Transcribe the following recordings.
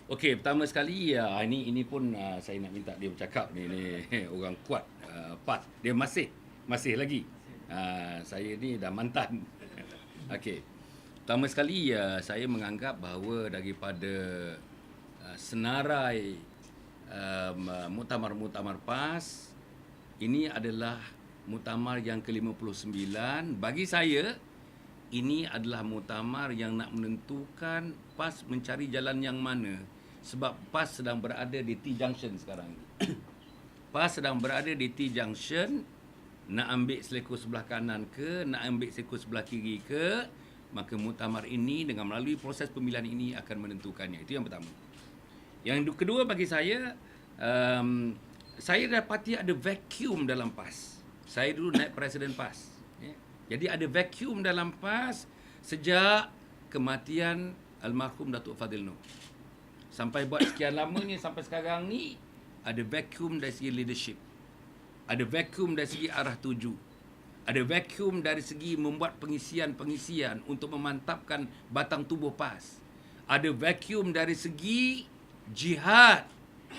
Okey, pertama sekali ini pun saya nak minta dia bercakap ni orang kuat PAS. Dia masih lagi. Saya ni dah mantan. Okey. Pertama sekali saya menganggap bahawa daripada senarai muktamar-muktamar PAS, ini adalah muktamar yang ke-59. Bagi saya, ini adalah muktamar yang nak menentukan PAS mencari jalan yang mana. Sebab PAS sedang berada di T-junction sekarang ni. PAS sedang berada di T-junction, nak ambil seleko sebelah kanan ke, nak ambil seleko sebelah kiri ke, maka muktamar ini dengan melalui proses pemilihan ini akan menentukannya. Itu yang pertama. Yang kedua bagi saya dapati ada vacuum dalam PAS. Saya dulu naik presiden PAS. Jadi ada vacuum dalam PAS sejak kematian almarhum Datuk Fadil Noor. Sampai buat sekian lama ni, sampai sekarang ni, ada vacuum dari segi leadership. Ada vacuum dari segi arah tuju. Ada vacuum dari segi membuat pengisian-pengisian untuk memantapkan batang tubuh PAS. Ada vacuum dari segi jihad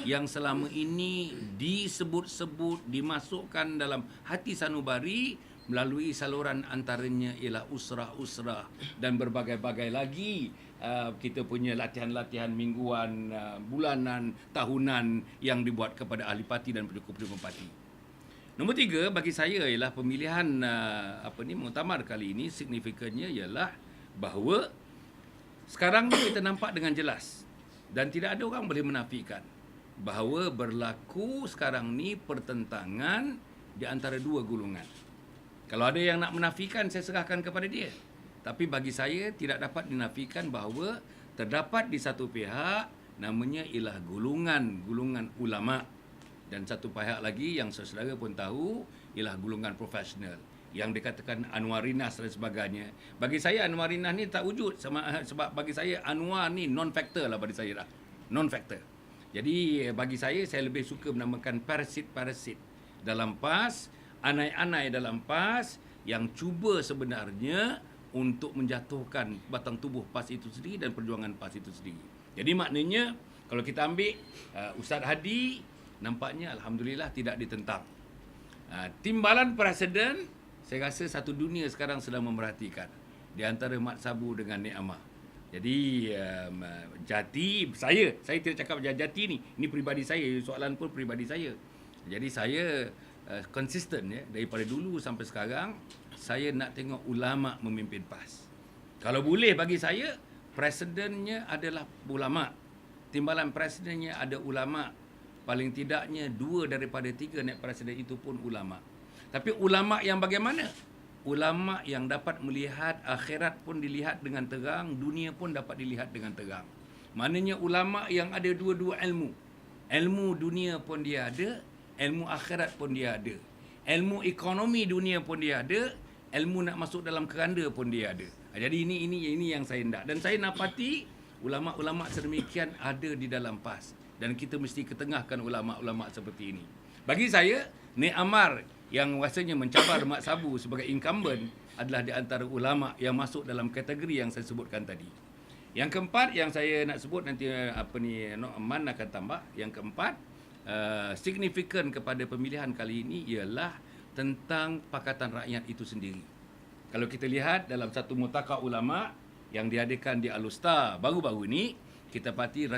yang selama ini disebut-sebut, dimasukkan dalam hati sanubari melalui saluran antaranya ialah usrah-usrah dan berbagai-bagai lagi kita punya latihan-latihan mingguan, bulanan, tahunan yang dibuat kepada ahli parti dan pendukung-pendukung parti. Nombor 3 bagi saya ialah pemilihan muktamar kali ini signifikannya ialah bahawa sekarang ni kita nampak dengan jelas dan tidak ada orang boleh menafikan bahawa berlaku sekarang ni pertentangan di antara dua golongan. Kalau ada yang nak menafikan, saya serahkan kepada dia. Tapi bagi saya tidak dapat dinafikan bahawa terdapat di satu pihak namanya ialah golongan ulama, dan satu pihak lagi yang saudara pun tahu ialah golongan profesional yang dikatakan Anwarinas dan sebagainya. Bagi saya Anwarinas ni tak wujud sebab bagi saya Anwar ni non-factor lah bagi saya dah. Non-factor. Jadi bagi saya lebih suka menamakan parasit-parasit dalam PAS, anai-anai dalam PAS yang cuba sebenarnya untuk menjatuhkan batang tubuh PAS itu sendiri dan perjuangan PAS itu sendiri. Jadi maknanya kalau kita ambil Ustaz Hadi, nampaknya alhamdulillah tidak ditentang. Timbalan presiden, saya rasa satu dunia sekarang sedang memerhatikan di antara Mat Sabu dengan Nek Amah. Jadi Jati, saya tidak cakap Jati ni. Ini peribadi saya, soalan pun peribadi saya. Jadi saya konsisten daripada dulu sampai sekarang saya nak tengok ulama memimpin PAS. Kalau boleh bagi saya presidennya adalah ulama. Timbalan presidennya ada ulama. Paling tidaknya 2 daripada 3 naib presiden itu pun ulama. Tapi ulama yang bagaimana? Ulama yang dapat melihat akhirat pun dilihat dengan terang, dunia pun dapat dilihat dengan terang. Maknanya ulama yang ada dua-dua ilmu. Ilmu dunia pun dia ada, ilmu akhirat pun dia ada. Ilmu ekonomi dunia pun dia ada, ilmu nak masuk dalam keranda pun dia ada. Jadi ini yang saya nak. Dan saya napati ulama-ulama sedemikian ada di dalam PAS. Dan kita mesti ketengahkan ulama-ulama seperti ini. Bagi saya, Nek Amar yang rasanya mencabar Mat Sabu sebagai incumbent adalah di antara ulama yang masuk dalam kategori yang saya sebutkan tadi. Yang keempat yang saya nak sebut nanti Nok Man akan tambah. Yang keempat, signifikan kepada pemilihan kali ini ialah tentang Pakatan Rakyat itu sendiri. Kalau kita lihat dalam satu mutaqa ulama yang diadakan di Al-Usta baru-baru ini, kita pati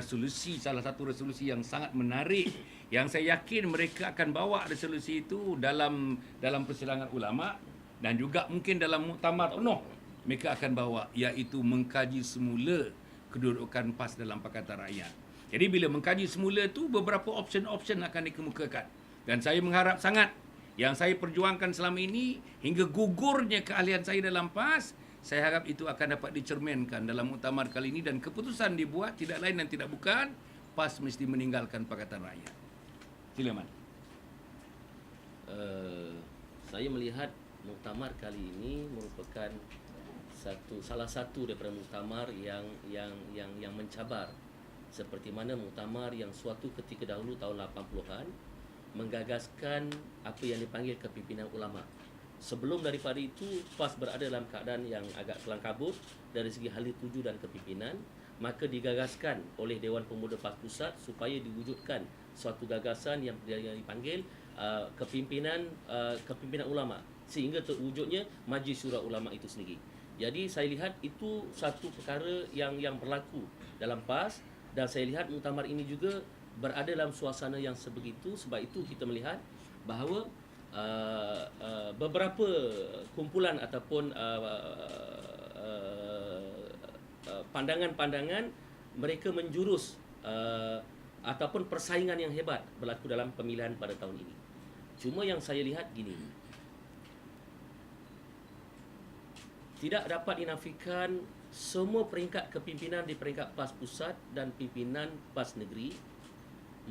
salah satu resolusi yang sangat menarik yang saya yakin mereka akan bawa resolusi itu dalam persidangan ulama dan juga mungkin dalam muktamar penuh mereka akan bawa, iaitu mengkaji semula kedudukan PAS dalam Pakatan Rakyat. Jadi bila mengkaji semula tu beberapa option-option akan dikemukakan dan saya mengharap sangat yang saya perjuangkan selama ini hingga gugurnya keahlian saya dalam PAS, saya harap itu akan dapat dicerminkan dalam muktamar kali ini dan keputusan dibuat tidak lain dan tidak bukan PAS mesti meninggalkan Pakatan Rakyat. Sila Man. Saya melihat muktamar kali ini merupakan salah satu daripada muktamar yang mencabar, seperti mana muktamar yang suatu ketika dahulu tahun 80-an menggagaskan apa yang dipanggil kepimpinan ulama. Sebelum daripada itu, PAS berada dalam keadaan yang agak kelam kabut dari segi ahli tuju dan kepimpinan. maka digagaskan oleh Dewan Pemuda PAS Pusat supaya diwujudkan suatu gagasan yang dipanggil kepimpinan ulama, sehingga terwujudnya Majlis Syura Ulama itu sendiri. Jadi saya lihat itu satu perkara yang berlaku dalam PAS, dan saya lihat muktamar ini juga berada dalam suasana yang sebegitu. Sebab itu kita melihat bahawa beberapa kumpulan ataupun pandangan-pandangan mereka menjurus ataupun persaingan yang hebat berlaku dalam pemilihan pada tahun ini. Cuma yang saya lihat gini, tidak dapat dinafikan semua peringkat kepimpinan di peringkat PAS Pusat dan pimpinan PAS Negeri,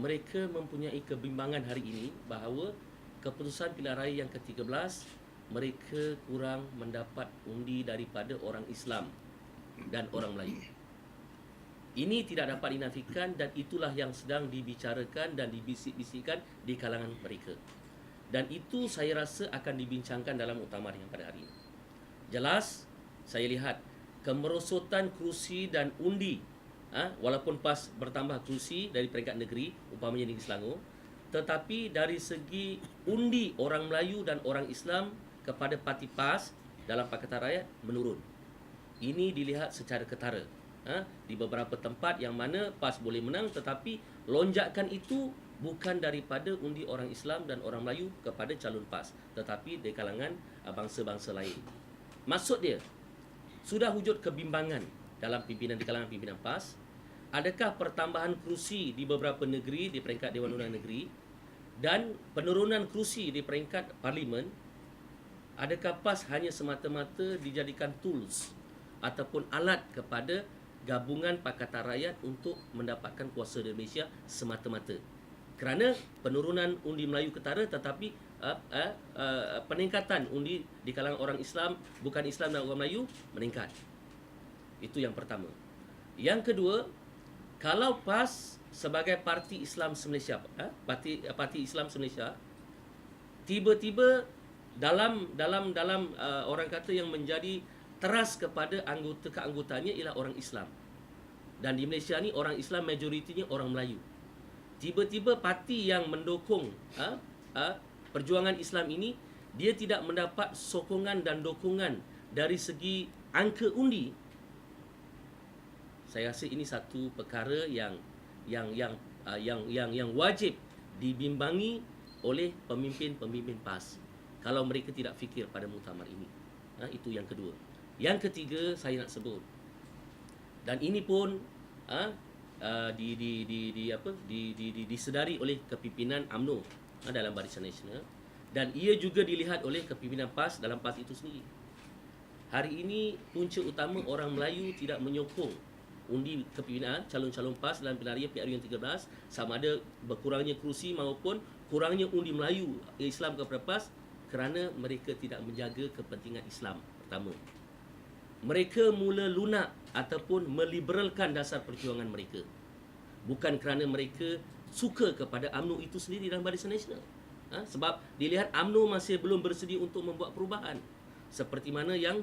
mereka mempunyai kebimbangan hari ini bahawa keputusan pilihan raya yang ke-13 mereka kurang mendapat undi daripada orang Islam dan orang Melayu. Ini tidak dapat dinafikan, dan itulah yang sedang dibicarakan dan dibisik-bisikkan di kalangan mereka. Dan itu saya rasa akan dibincangkan dalam muktamar yang pada hari ini. Jelas saya lihat kemerosotan kerusi dan undi, walaupun PAS bertambah kerusi dari peringkat negeri, umpamanya Negeri Selangor, tetapi dari segi undi orang Melayu dan orang Islam kepada parti PAS dalam Pakatan Rakyat menurun. Ini dilihat secara ketara. Di beberapa tempat yang mana PAS boleh menang, tetapi lonjakan itu bukan daripada undi orang Islam dan orang Melayu kepada calon PAS, tetapi di kalangan bangsa-bangsa lain. Maksud dia, sudah wujud kebimbangan dalam pimpinan di kalangan pimpinan PAS. Adakah pertambahan kerusi di beberapa negeri di peringkat Dewan Undangan Negeri dan penurunan kerusi di peringkat Parlimen, adakah PAS hanya semata-mata dijadikan tools ataupun alat kepada gabungan Pakatan Rakyat untuk mendapatkan kuasa di Malaysia semata-mata? Kerana penurunan undi Melayu ketara, tetapi peningkatan undi di kalangan orang Islam, bukan Islam dan orang Melayu meningkat. Itu yang pertama. Yang kedua, kalau PAS sebagai parti Islam Malaysia, parti Islam Malaysia, tiba-tiba dalam orang kata yang menjadi teras kepada keanggotanya ialah orang Islam. Dan di Malaysia ni orang Islam majoritinya orang Melayu. Tiba-tiba parti yang mendukung perjuangan Islam ini, dia tidak mendapat sokongan dan dukungan dari segi angka undi. Saya rasa ini satu perkara yang wajib dibimbangi oleh pemimpin-pemimpin PAS kalau mereka tidak fikir pada muktamar ini. Itu yang kedua. Yang ketiga saya nak sebut, dan ini pun disedari oleh kepimpinan UMNO dalam Barisan Nasional, dan ia juga dilihat oleh kepimpinan PAS dalam PAS itu sendiri. Hari ini punca utama orang Melayu tidak menyokong undi kepimpinan calon-calon PAS dalam pilihan raya PRU yang 13, sama ada berkurangnya kerusi maupun kurangnya undi Melayu Islam kepada PAS, kerana mereka tidak menjaga kepentingan Islam. Pertama, mereka mula lunak ataupun meliberalkan dasar perjuangan mereka, bukan kerana mereka suka kepada UMNO itu sendiri dalam Barisan Nasional. Sebab dilihat UMNO masih belum bersedia untuk membuat perubahan, seperti mana yang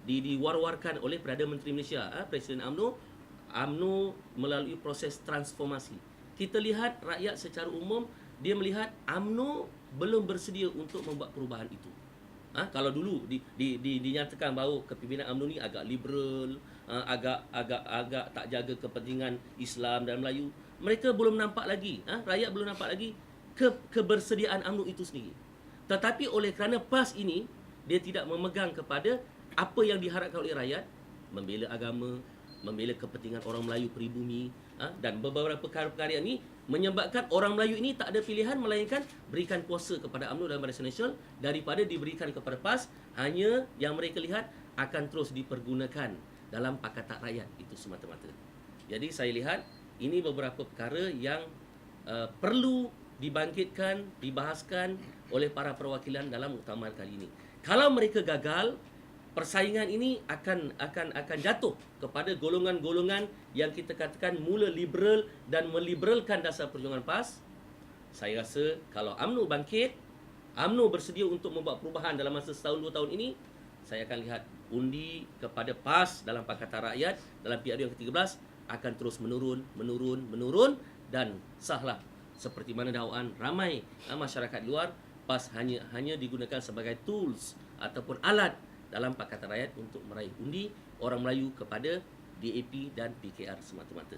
diwar-warkan oleh Perdana Menteri Malaysia, Presiden UMNO melalui proses transformasi. Kita lihat rakyat secara umum, dia melihat UMNO belum bersedia untuk membuat perubahan itu. Kalau dulu dinyatakan bahawa kepimpinan UMNO ni agak liberal, agak tak jaga kepentingan Islam dan Melayu, mereka belum nampak lagi, rakyat belum nampak lagi kebersediaan UMNO itu sendiri. Tetapi oleh kerana PAS ini dia tidak memegang kepada apa yang diharapkan oleh rakyat, membela agama, membela kepentingan orang Melayu peribumi, dan beberapa perkara-perkara ini menyebabkan orang Melayu ini tak ada pilihan melainkan berikan kuasa kepada UMNO dan Barisan Nasional daripada diberikan kepada PAS. Hanya yang mereka lihat akan terus dipergunakan dalam Pakatan Rakyat itu semata-mata. Jadi saya lihat ini beberapa perkara yang perlu dibangkitkan, dibahaskan oleh para perwakilan dalam muktamar kali ini. Kalau mereka gagal, persaingan ini akan jatuh kepada golongan-golongan yang kita katakan mula liberal dan meliberalkan dasar perjuangan PAS. Saya rasa kalau UMNO bangkit, UMNO bersedia untuk membuat perubahan dalam masa setahun 2 tahun ini, saya akan lihat undi kepada PAS dalam Pakatan Rakyat dalam PRU yang ke-13 akan terus menurun dan sahlah seperti mana dakwaan ramai masyarakat luar, PAS hanya digunakan sebagai tools ataupun alat dalam Pakatan Rakyat untuk meraih undi orang Melayu kepada DAP dan PKR semata-mata.